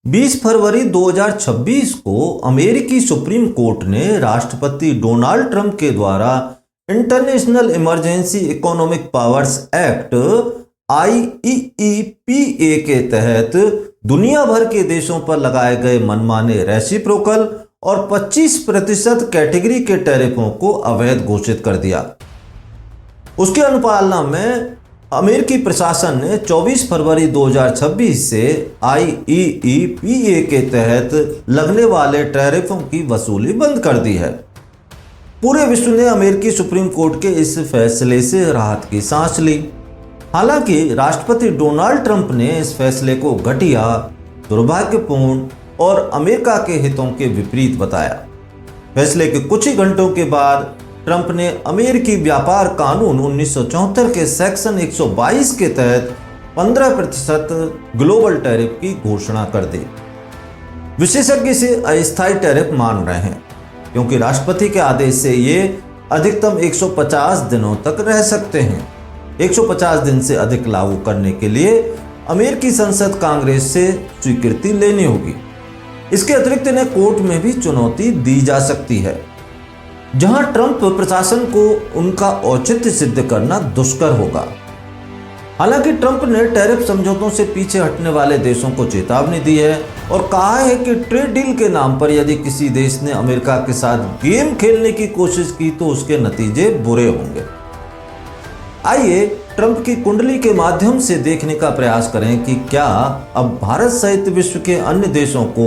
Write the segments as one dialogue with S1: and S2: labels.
S1: 20 फरवरी 2026 को अमेरिकी supreme court ने राष्ट्रपति डोनाल्ड ट्रंप के द्वारा international emergency economic powers act IEEPA के तहत दुनिया भर के देशों पर लगाए गए मनमाने रेसिप्रोकल और 25% कैटेगरी के टैरिफों को अवैध घोषित कर दिया। उसके अनुपालना में अमेरिकी प्रशासन ने 24 फरवरी 2026 से IEEPA के तहत लगने वाले टैरिफों की वसूली बंद कर दी है। पूरे विश्व ने अमेरिकी सुप्रीम कोर्ट के इस फैसले से राहत की सांस ली। हालांकि राष्ट्रपति डोनाल्ड ट्रंप ने इस फैसले को घटिया, दुर्भाग्यपूर्ण और अमेरिका के हितों के विपरीत बताया। फैसले के कुछ ही घंटों के बाद ट्रंप ने अमेरिकी व्यापार कानून 1974 के सेक्शन 122 के तहत 15% ग्लोबल टैरिफ की घोषणा कर दी। विशेषज्ञ इसे अस्थायी टैरिफ मान रहे हैं क्योंकि राष्ट्रपति के आदेश से ये अधिकतम 150 दिनों तक रह सकते हैं। 150 दिन से अधिक लागू करने के लिए अमेरिकी संसद कांग्रेस से स्वीकृति लेनी होगी। इसके अतिरिक्त इन्हें कोर्ट में भी चुनौती दी जा सकती है, जहां ट्रंप प्रशासन को उनका औचित्य सिद्ध करना दुष्कर होगा। हालांकि ट्रंप ने टैरिफ समझौतों से पीछे हटने वाले देशों को चेतावनी दी है और कहा है कि ट्रेड डील के नाम पर यदि किसी देश ने अमेरिका के साथ गेम खेलने की कोशिश की तो उसके नतीजे बुरे होंगे। आइए ट्रंप की कुंडली के माध्यम से देखने का प्रयास करें कि क्या अब भारत सहित विश्व के अन्य देशों को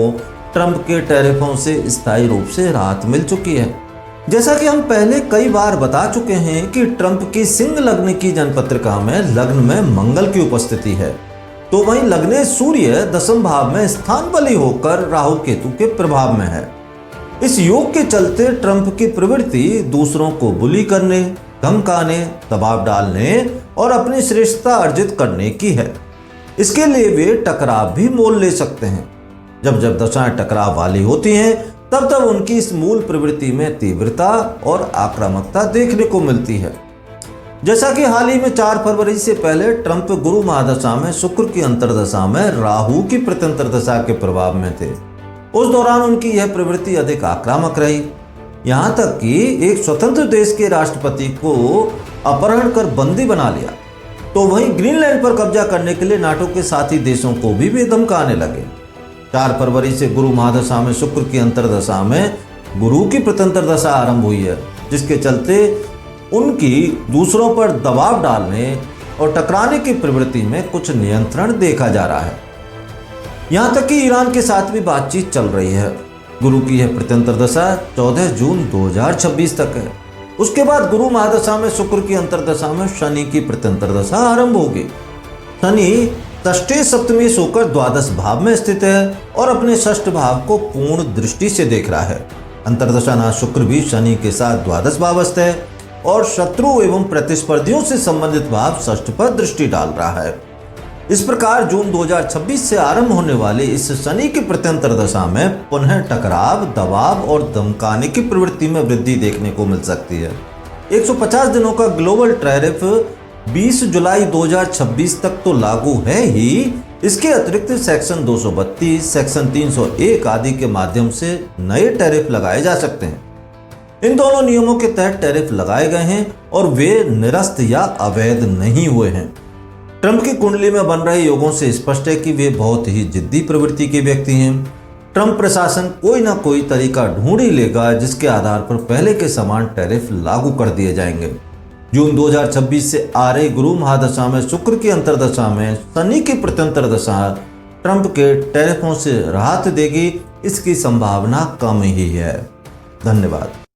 S1: ट्रंप के टैरिफों से स्थायी रूप से राहत मिल चुकी है। जैसा कि हम पहले कई बार बता चुके हैं कि ट्रंप की सिंह लग्न की जनपत्रिका में लग्न में मंगल की उपस्थिति है, तो वहीं लग्ने सूर्य दशम भाव में स्थान बली होकर राहु केतु के प्रभाव में है। इस योग के चलते ट्रंप की प्रवृत्ति दूसरों को बुली करने, धमकाने, दबाव डालने और अपनी श्रेष्ठता अर्जित करने की है। इसके लिए वे टकराव भी मोल ले सकते हैं। जब जब दशाएं टकराव वाली होती हैं तब तब उनकी इस मूल प्रवृत्ति में तीव्रता और आक्रामकता देखने को मिलती है। जैसा कि हाल ही में 4 फरवरी से पहले ट्रंप गुरु महादशा में शुक्र की अंतर्दशा में राहु की प्रत्यंतर दशा के प्रभाव में थे। उस दौरान उनकी यह प्रवृत्ति अधिक आक्रामक रही, यहाँ तक कि एक स्वतंत्र देश के राष्ट्रपति को अपहरण कर बंदी बना लिया। तो वहीं ग्रीनलैंड पर कब्जा करने के लिए नाटो के साथी देशों को भी वे धमकाने लगे। 4 फरवरी से गुरु महादशा में शुक्र की अंतर्दशा में गुरु की प्रत्यंतर दशा आरंभ हुई है, जिसके चलते उनकी दूसरों पर दबाव डालने और टकराने की प्रवृत्ति में कुछ नियंत्रण देखा जा रहा है। यहाँ तक कि ईरान के साथ भी बातचीत चल रही है। गुरु की यह प्रत्यंतर दशा 14 जून 2026 तक है। उसके बाद गुरु महादशा में शुक्र की अंतर्दशा में शनि की प्रत्यंतर दशा आरंभ होगी। शनि षष्ठी सप्तमी होकर द्वादश भाव में स्थित है और अपने षष्ठ भाव को पूर्ण दृष्टि से देख रहा है। अंतर्दशानाथ शुक्र भी शनि के साथ द्वादश भावस्थ है और शत्रु एवं प्रतिस्पर्धियों से संबंधित भाव षष्ठ पर दृष्टि डाल रहा है। इस प्रकार जून 2026 से आरंभ होने वाली इस शनि की प्रत्यंतर दशा में पुनः टकराव, दबाव और धमकाने की प्रवृत्ति में वृद्धि देखने को मिल सकती है। 150 दिनों का ग्लोबल टैरिफ 20 जुलाई 2026 तक तो लागू है ही, इसके अतिरिक्त सेक्शन 232, सेक्शन 301 आदि के माध्यम से नए टैरिफ लगाए जा सकते हैं। इन दोनों नियमों के तहत टैरिफ लगाए गए हैं और वे निरस्त या अवैध नहीं हुए हैं। ट्रंप की कुंडली में बन रहे योगों से स्पष्ट है कि वे बहुत ही जिद्दी प्रवृत्ति के व्यक्ति हैं। ट्रंप प्रशासन कोई ना कोई तरीका ढूंढ ही लेगा जिसके आधार पर पहले के समान टैरिफ लागू कर दिए जाएंगे। जून 2026 से आ रही गुरु महादशा में शुक्र की अंतर्दशा में शनि की प्रत्यंतर दशा ट्रंप के टैरिफों से राहत देगी, इसकी संभावना कम ही है। धन्यवाद।